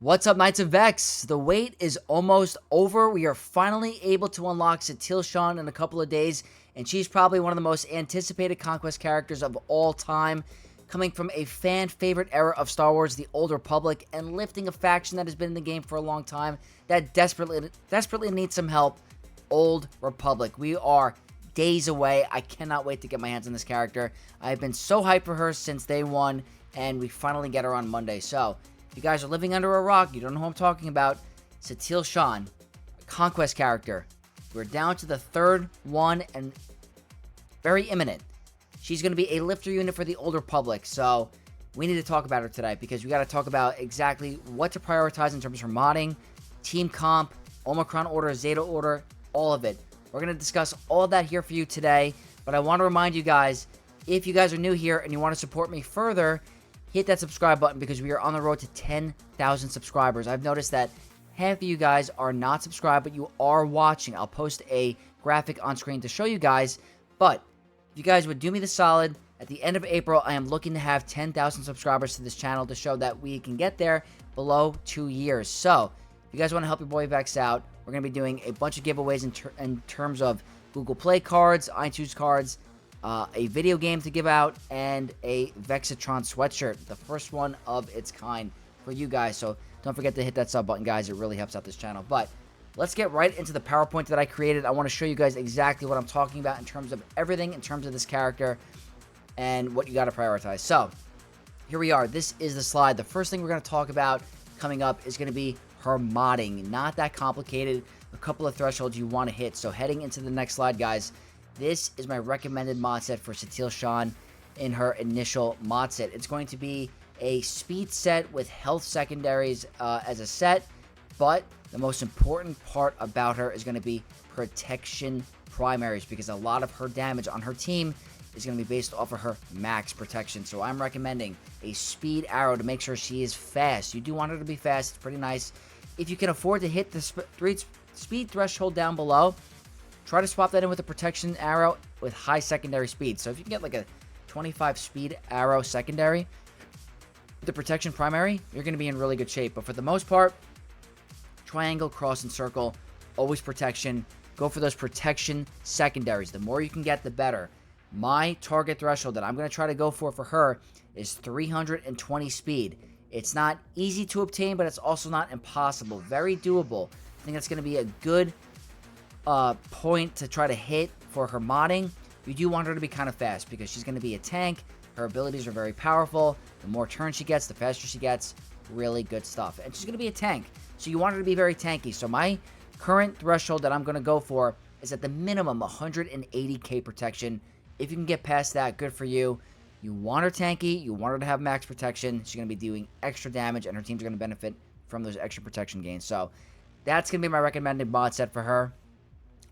What's up, Knights of Vex? The wait is almost over. We are finally able to unlock Satele Shan in a couple of days, and she's probably one of the most anticipated conquest characters of all time, coming from a fan-favorite era of Star Wars, the Old Republic, and lifting a faction that has been in the game for a long time that desperately needs some help, Old Republic. We are days away. I cannot wait to get my hands on this character. I've been so hyped for her since day one, and we finally get her on Monday, so if you guys are living under a rock, you don't know who I'm talking about, Satele Shan, a conquest character. We're down to the third one and very imminent. She's going to be a lifter unit for the Old Republic, so we need to talk about her today because we got to talk about exactly what to prioritize in terms of her modding, team comp, Omicron order, Zeta order, all of it. We're going to discuss all of that here for you today, but I want to remind you guys, if you guys are new here and you want to support me further, hit that subscribe button because we are on the road to 10,000 subscribers. I've noticed that half of you guys are not subscribed, but you are watching. I'll post a graphic on screen to show you guys. But if you guys would do me the solid, at the end of April, I am looking to have 10,000 subscribers to this channel to show that we can get there below 2 years. So if you guys want to help your boy Vex out, we're going to be doing a bunch of giveaways in terms of Google Play cards, iTunes cards, a video game to give out, and a Vexatron sweatshirt, the first one of its kind for you guys. So don't forget to hit that sub button, guys. It really helps out this channel. But let's get right into the PowerPoint that I created. I want to show you guys exactly what I'm talking about in terms of everything, in terms of this character, and what you got to prioritize. So here we are. This is the slide. The first thing we're going to talk about coming up is going to be her modding. Not that complicated. A couple of thresholds you want to hit. So heading into the next slide, guys, this is my recommended mod set for Satele Shan in her initial mod set. It's going to be a speed set with health secondaries as a set, but the most important part about her is going to be protection primaries because a lot of her damage on her team is going to be based off of her max protection. So I'm recommending a speed arrow to make sure she is fast. You do want her to be fast. It's pretty nice. If you can afford to hit the speed threshold down below, try to swap that in with a protection arrow with high secondary speed. So if you can get like a 25 speed arrow secondary with the protection primary, you're going to be in really good shape. But for the most part, triangle, cross, and circle, always protection. Go for those protection secondaries. The more you can get, the better. My target threshold that I'm going to try to go for her is 320 speed. It's not easy to obtain, but it's also not impossible. Very doable. I think that's going to be a good point to try to hit for her modding. You do want her to be kind of fast because she's going to be a tank. Her abilities are very powerful. The more turns she gets, the faster she gets. Really good stuff. And she's going to be a tank, so you want her to be very tanky. So my current threshold that I'm going to go for is at the minimum 180k protection. If you can get past that, good for you. You want her tanky. You want her to have max protection. She's going to be doing extra damage, and her teams are going to benefit from those extra protection gains. So that's going to be my recommended mod set for her.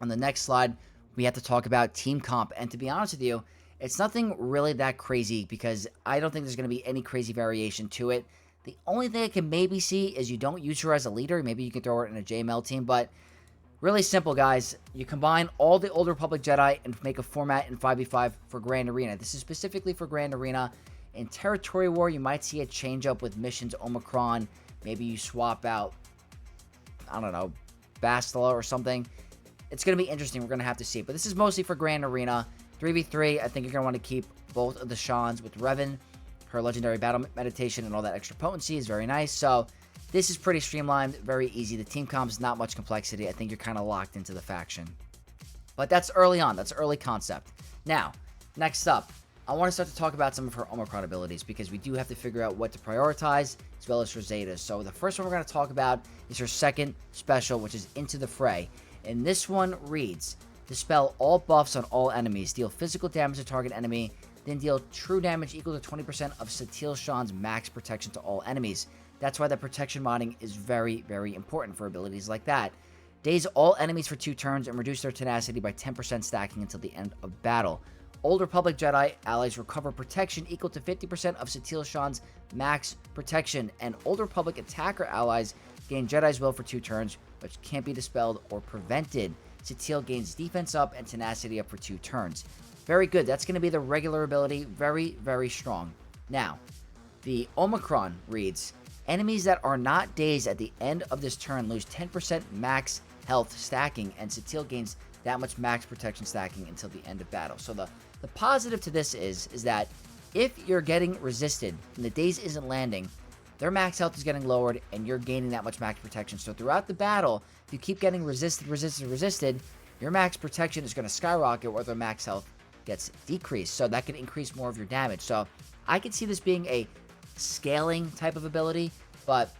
On the next slide, we have to talk about team comp. And to be honest with you, it's nothing really that crazy because I don't think there's going to be any crazy variation to it. The only thing I can maybe see is you don't use her as a leader. Maybe you can throw her in a JML team, but really simple, guys. You combine all the Old Republic Jedi and make a format in 5v5 for Grand Arena. This is specifically for Grand Arena. In Territory War, you might see a change up with missions Omicron. Maybe you swap out, I don't know, Bastila or something. It's going to be interesting. We're going to have to see. But this is mostly for Grand Arena. 3v3, I think you're going to want to keep both of the Shans with Revan. Her Legendary Battle Meditation and all that extra potency is very nice. So this is pretty streamlined, very easy. The team comp is not much complexity. I think you're kind of locked into the faction. But that's early on. That's early concept. Now, next up, I want to start to talk about some of her Omicron abilities because we do have to figure out what to prioritize as well as her Zetas. So the first one we're going to talk about is her second special, which is Into the Fray. And this one reads, dispel all buffs on all enemies, deal physical damage to target enemy, then deal true damage equal to 20% of Satele Shan's max protection to all enemies. That's why the protection modding is very, very important for abilities like that. Daze all enemies for 2 turns and reduce their tenacity by 10% stacking until the end of battle. Old Republic Jedi allies recover protection equal to 50% of Satele Shan's max protection, and Old Republic attacker allies gain Jedi's Will for 2 turns, which can't be dispelled or prevented. Satele gains defense up and tenacity up for 2 turns. Very good. That's going to be the regular ability. Very, very strong. Now, the Omicron reads, Enemies that are not dazed at the end of this turn lose 10% max health stacking, and Satele gains that much max protection stacking until the end of battle. So the positive to this is that if you're getting resisted and the daze isn't landing, their max health is getting lowered and you're gaining that much max protection. So throughout the battle, if you keep getting resisted, your max protection is going to skyrocket where their max health gets decreased. So that can increase more of your damage. So I could see this being a scaling type of ability, but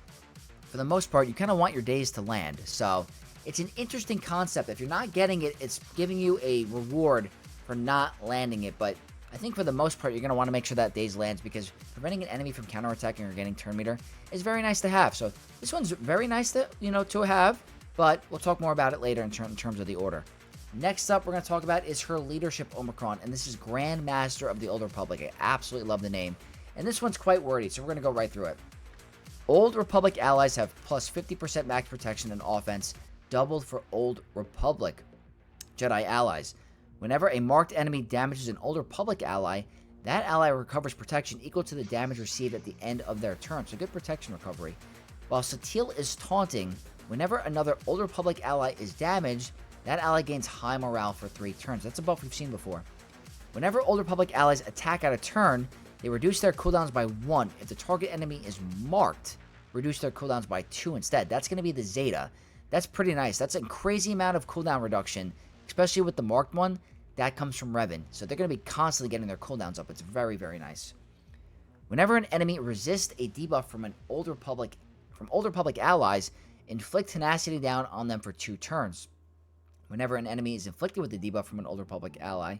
for the most part, you kind of want your daze to land. So it's an interesting concept. If you're not getting it, it's giving you a reward for not landing it. But I think for the most part, you're going to want to make sure that daze lands, because preventing an enemy from counterattacking or getting turn meter is very nice to have. So this one's very nice to, to have, but we'll talk more about it later in terms of the order. Next up, we're going to talk about is her leadership, Omicron, and this is Grand Master of the Old Republic. I absolutely love the name, and this one's quite wordy, so we're going to go right through it. Old Republic allies have plus 50% max protection and offense, doubled for Old Republic Jedi allies. Whenever a marked enemy damages an Old Republic ally, that ally recovers protection equal to the damage received at the end of their turn. So good protection recovery. While Satele is taunting, whenever another Old Republic ally is damaged, that ally gains high morale for 3 turns. That's a buff we've seen before. Whenever Old Republic allies attack out of turn, they reduce their cooldowns by 1. If the target enemy is marked, reduce their cooldowns by 2 instead. That's going to be the Zeta. That's pretty nice. That's a crazy amount of cooldown reduction, especially with the marked one. That comes from Revan. So they're going to be constantly getting their cooldowns up. It's very, very nice. Whenever an enemy resists a debuff from Old Republic allies, inflict tenacity down on them for 2 turns. Whenever an enemy is inflicted with the debuff from an Old Republic ally,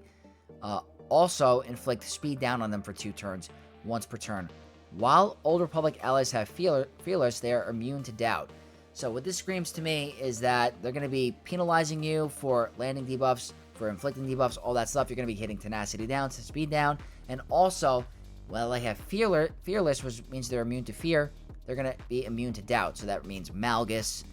also inflict speed down on them for 2 turns, once per turn. While Old Republic allies have fearless, they are immune to doubt. So what this screams to me is that they're going to be penalizing you for landing debuffs, for inflicting debuffs, all that stuff. You're going to be hitting tenacity down, speed down, and also, while they have fearless, which means they're immune to fear, they're going to be immune to doubt. So that means Malgus,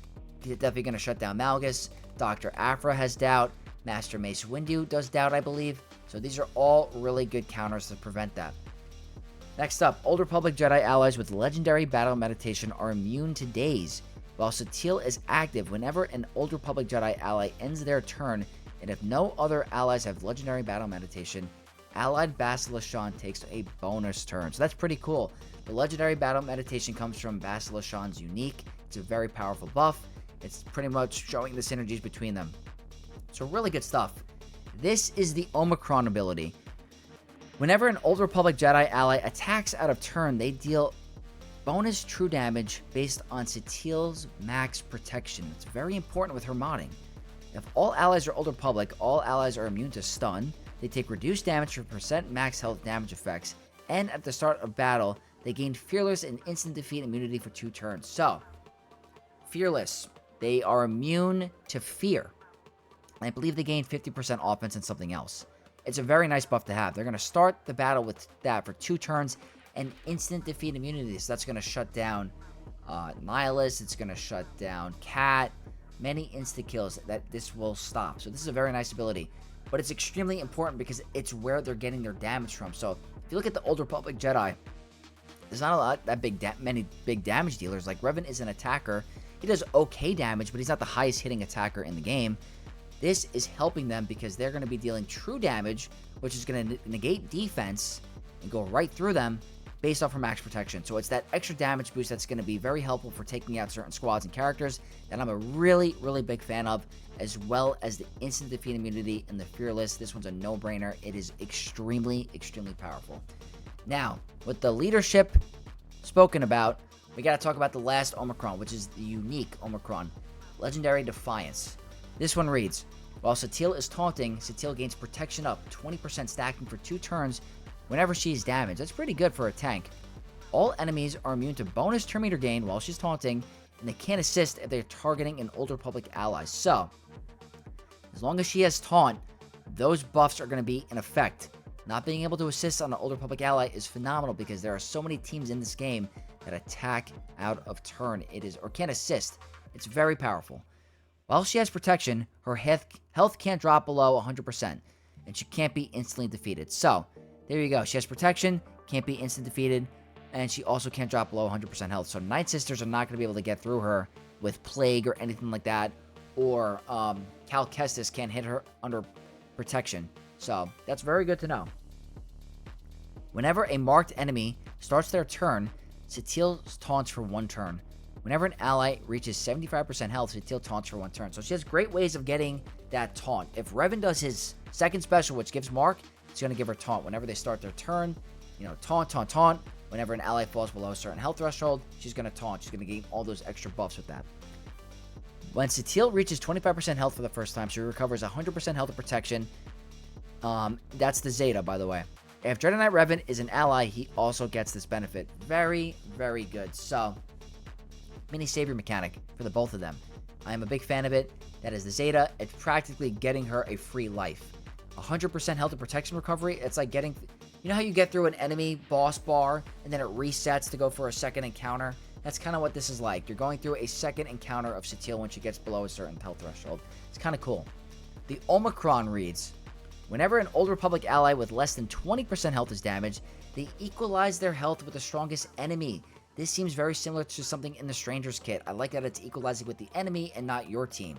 definitely going to shut down Malgus. Dr. Aphra has doubt. Master Mace Windu does doubt, I believe. So these are all really good counters to prevent that. Next up, Old Republic Jedi allies with Legendary Battle Meditation are immune to daze. While Satele is active, whenever an Old Republic Jedi ally ends their turn, and if no other allies have Legendary Battle Meditation, allied Satele Shan takes a bonus turn. So that's pretty cool. The Legendary Battle Meditation comes from Satele Shan's unique. It's a very powerful buff. It's pretty much showing the synergies between them. So really good stuff. This is the Omicron ability. Whenever an Old Republic Jedi ally attacks out of turn, they deal bonus true damage based on Satele's max protection. It's very important with her modding. If all allies are Old Republic, all allies are immune to stun. They take reduced damage for percent max health damage effects. And at the start of battle, they gain Fearless and instant defeat immunity for 2 turns. So, Fearless. They are immune to fear. I believe they gain 50% offense and something else. It's a very nice buff to have. They're going to start the battle with that for 2 turns and instant defeat immunity. So that's going to shut down Nihilus. It's going to shut down Cat. Many insta-kills that this will stop. So this is a very nice ability. But it's extremely important because it's where they're getting their damage from. So if you look at the Old Republic Jedi, there's not a lot that many big damage dealers. Like Revan is an attacker. He does okay damage, but he's not the highest hitting attacker in the game. This is helping them because they're going to be dealing true damage, which is going to negate defense and go right through them based off her max protection. So it's that extra damage boost that's going to be very helpful for taking out certain squads and characters that I'm a really, really big fan of, as well as the instant defeat immunity and the Fearless. This one's a no-brainer. It is extremely, extremely powerful. Now, with the leadership spoken about, we got to talk about the last Omicron, which is the unique Omicron, Legendary Defiance. This one reads, while Satele is taunting, Satele gains protection up 20% stacking for 2 turns whenever she is damaged. That's pretty good for a tank. All enemies are immune to bonus turn meter gain while she's taunting, and they can't assist if they're targeting an Old Republic ally. So, as long as she has taunt, those buffs are going to be in effect. Not being able to assist on an Old Republic ally is phenomenal because there are so many teams in this game that attack out of turn. Or can't assist. It's very powerful. While she has protection, her health can't drop below 100%, and she can't be instantly defeated. So, there you go. She has protection, can't be instant defeated, and she also can't drop below 100% health. So Night Sisters are not going to be able to get through her with Plague or anything like that, or Cal Kestis can't hit her under protection. So that's very good to know. Whenever a marked enemy starts their turn, Satele taunts for 1 turn. Whenever an ally reaches 75% health, Satele taunts for 1 turn. So she has great ways of getting that taunt. If Revan does his second special, which gives Mark, it's going to give her taunt. Whenever they start their turn, taunt, taunt, taunt. Whenever an ally falls below a certain health threshold, she's going to taunt. She's going to gain all those extra buffs with that. When Satele reaches 25% health for the first time, she recovers 100% health and protection. That's the Zeta, by the way. If Dread Knight Revan is an ally, he also gets this benefit. Very, very good. So, mini savior mechanic for the both of them. I am a big fan of it. That is the Zeta. It's practically getting her a free life. 100% health and protection recovery. It's like getting... You know how you get through an enemy boss bar and then it resets to go for a second encounter? That's kind of what this is like. You're going through a second encounter of Satele when she gets below a certain health threshold. It's kind of cool. The Omicron reads, whenever an Old Republic ally with less than 20% health is damaged, they equalize their health with the strongest enemy. This seems very similar to something in the Stranger's Kit. I like that it's equalizing with the enemy and not your team.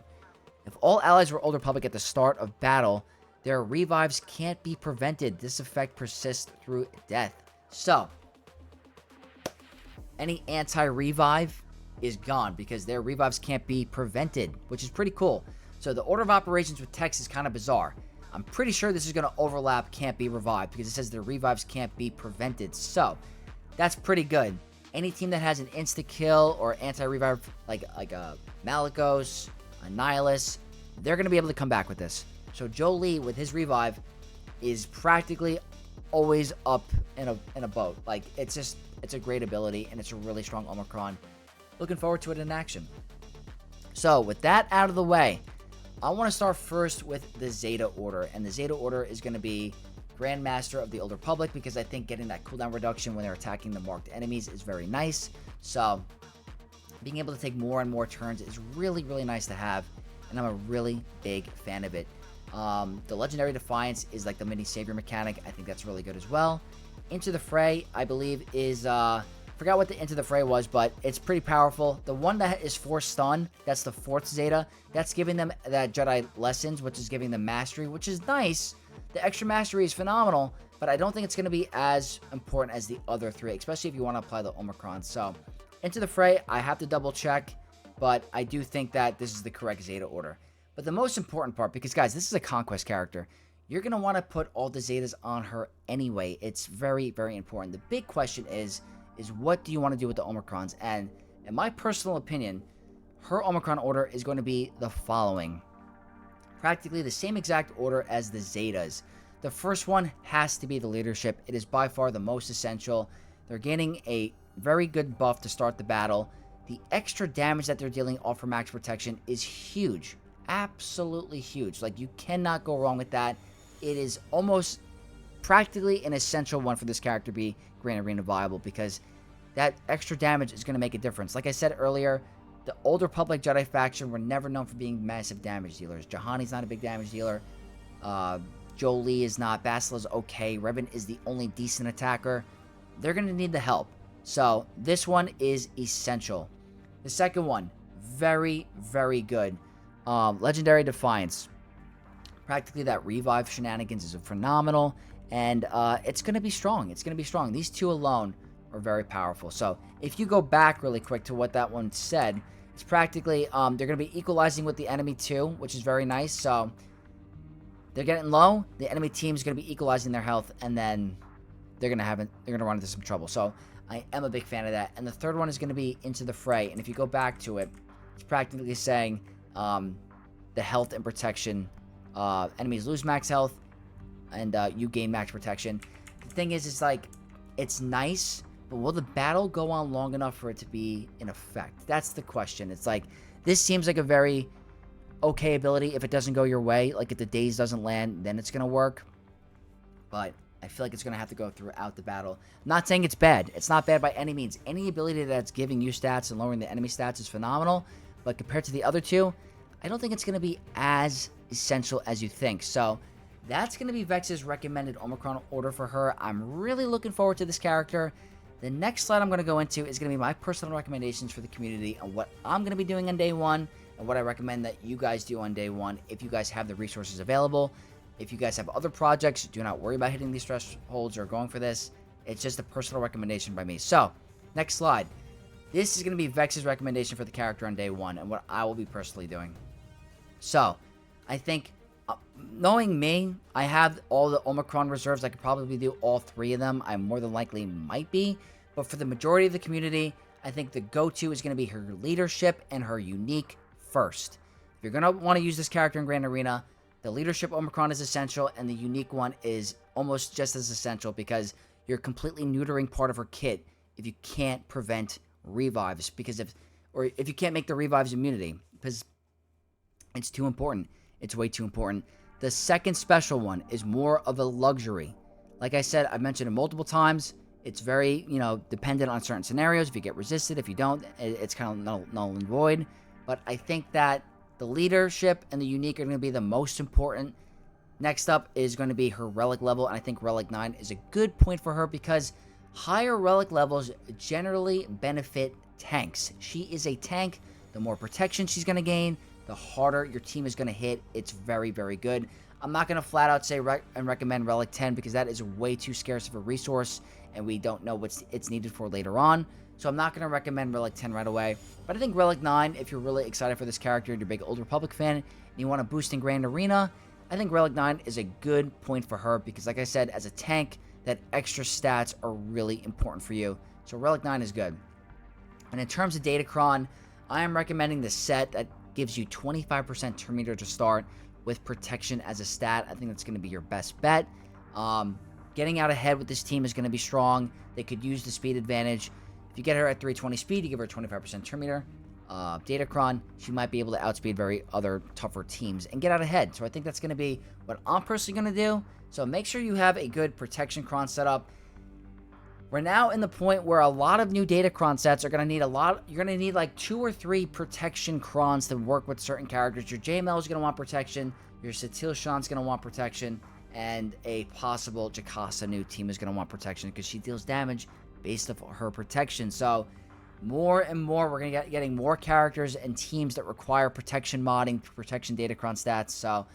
If all allies were Old Republic at the start of battle, their revives can't be prevented. This effect persists through death. So, any anti-revive is gone because their revives can't be prevented, which is pretty cool. So the order of operations with text is kind of bizarre. I'm pretty sure this is going to overlap can't be revived because it says their revives can't be prevented. So, that's pretty good. Any team that has an insta-kill or anti-revive like a Malicos, a Nihilus, they're going to be able to come back with this. So Jolee with his revive is practically always up in a boat. Like, it's a great ability, and it's a really strong Omicron. Looking forward to it in action. So with that out of the way, I want to start first with the Zeta order, and the Zeta order is going to be Grandmaster of the Old Republic because I think getting that cooldown reduction when they're attacking the marked enemies is very nice. So being able to take more and more turns is really, really nice to have, and I'm a really big fan of it. The Legendary Defiance is like the mini savior mechanic. I think that's really good as well. Into the Fray, I believe, is forgot what the Into the Fray was, but it's pretty powerful. The one that is Force Stun, that's the 4th Zeta. That's giving them that Jedi Lessons, which is giving them Mastery, which is nice. The extra Mastery is phenomenal, but I don't think it's going to be as important as the other 3, especially if you want to apply the Omicron. So, Into the Fray, I have to double check, but I do think that this is the correct Zeta order. But the most important part, because guys, this is a conquest character, you're going to want to put all the Zetas on her anyway. It's very, very important. The big question is what do you want to do with the Omicrons? And in my personal opinion, her Omicron order is going to be the following. Practically the same exact order as the Zetas. The first one has to be the leadership. It is by far the most essential. They're gaining a very good buff to start the battle. The extra damage that they're dealing off her max protection is huge. Absolutely huge. Like, you cannot go wrong with that. It is almost practically an essential one for this character to be Grand Arena viable because that extra damage is going to make a difference. Like I said earlier, the Old Republic Jedi faction were never known for being massive damage dealers. Juhani's not a big damage dealer. Jolee is not. Basila's okay. Revan is the only decent attacker. They're going to need the help. So, this one is essential. The second one, very, very good. Legendary Defiance. Practically that revive shenanigans is phenomenal, and it's going to be strong. It's going to be strong. These two alone are very powerful. So if you go back really quick to what that one said, it's practically they're going to be equalizing with the enemy too, which is very nice. So they're getting low. The enemy team is going to be equalizing their health, and then they're going to run into some trouble. So I am a big fan of that. And the third one is going to be Into the Fray. And if you go back to it, it's practically saying the health and protection. Enemies lose max health, and you gain max protection. The thing is, it's like, it's nice, but will the battle go on long enough for it to be in effect? That's the question. It's like, this seems like a very okay ability if it doesn't go your way. Like, if the daze doesn't land, then it's going to work. But I feel like it's going to have to go throughout the battle. I'm not saying it's bad. It's not bad by any means. Any ability that's giving you stats and lowering the enemy stats is phenomenal. But compared to the other two, I don't think it's going to be as essential as you think. So that's going to be Vex's recommended Omicron order for her. I'm really looking forward to this character. The next slide I'm going to go into is going to be my personal recommendations for the community on what I'm going to be doing on day one and what I recommend that you guys do on day one if you guys have the resources available. If you guys have other projects, do not worry about hitting these thresholds or going for this. It's just a personal recommendation by me. So, next slide. This is going to be Vex's recommendation for the character on day one and what I will be personally doing. So, I think, knowing me, I have all the Omicron reserves. I could probably do all 3 of them. I more than likely might be. But for the majority of the community, I think the go-to is going to be her leadership and her unique first. If you're going to want to use this character in Grand Arena, the leadership Omicron is essential, and the unique one is almost just as essential because you're completely neutering part of her kit if you can't prevent revives, because if you can't make the revives immunity, because it's too important. It's way too important. The second special one is more of a luxury. Like I said, I've mentioned it multiple times. It's very, dependent on certain scenarios. If you get resisted, if you don't, it's kind of null and void. But I think that the leadership and the unique are going to be the most important. Next up is going to be her relic level, and I think relic 9 is a good point for her because higher relic levels generally benefit tanks. She is a tank. The more protection she's going to gain, the harder your team is going to hit. It's very, very good. I'm not going to flat out say and recommend relic 10 because that is way too scarce of a resource, and we don't know what it's needed for later on. So I'm not going to recommend Relic 10 right away. But I think Relic 9, if you're really excited for this character and you're a big Old Republic fan and you want to boost in Grand Arena, I think Relic 9 is a good point for her because, like I said, as a tank, that extra stats are really important for you. So Relic 9 is good. And in terms of Datacron, I am recommending the set that gives you 25% turn meter to start with protection as a stat. I think that's going to be your best bet. Getting out ahead with this team is going to be strong. They could use the speed advantage. If you get her at 320 speed, you give her 25% turn meter. Datacron, she might be able to outspeed very other tougher teams and get out ahead. So I think that's going to be what I'm personally going to do. So make sure you have a good protection cron setup. We're now in the point where a lot of new Datacron sets are going to need you're going to need like 2 or 3 protection crons to work with certain characters. Your JML is going to want protection. Your Satele Shan is going to want protection. And a possible Jacasa new team is going to want protection because she deals damage based off her protection. So more and more we're going to getting more characters and teams that require protection modding, protection Datacron stats. So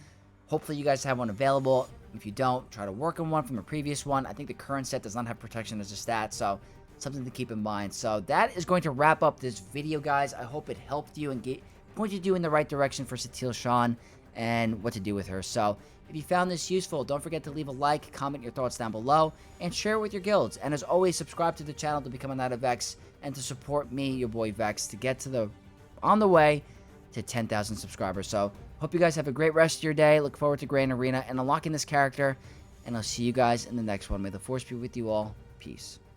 hopefully you guys have one available. If you don't, try to work on one from a previous one. I think the current set does not have protection as a stat, so something to keep in mind. So that is going to wrap up this video, guys. I hope it helped you and pointed you in the right direction for Satele Shan and what to do with her. So if you found this useful, don't forget to leave a like, comment your thoughts down below, and share it with your guilds. And as always, subscribe to the channel to become a Knight of Vex and to support me, your boy Vex, to get on the way to 10,000 subscribers. So hope you guys have a great rest of your day. Look forward to Grand Arena and unlocking this character. And I'll see you guys in the next one. May the Force be with you all. Peace.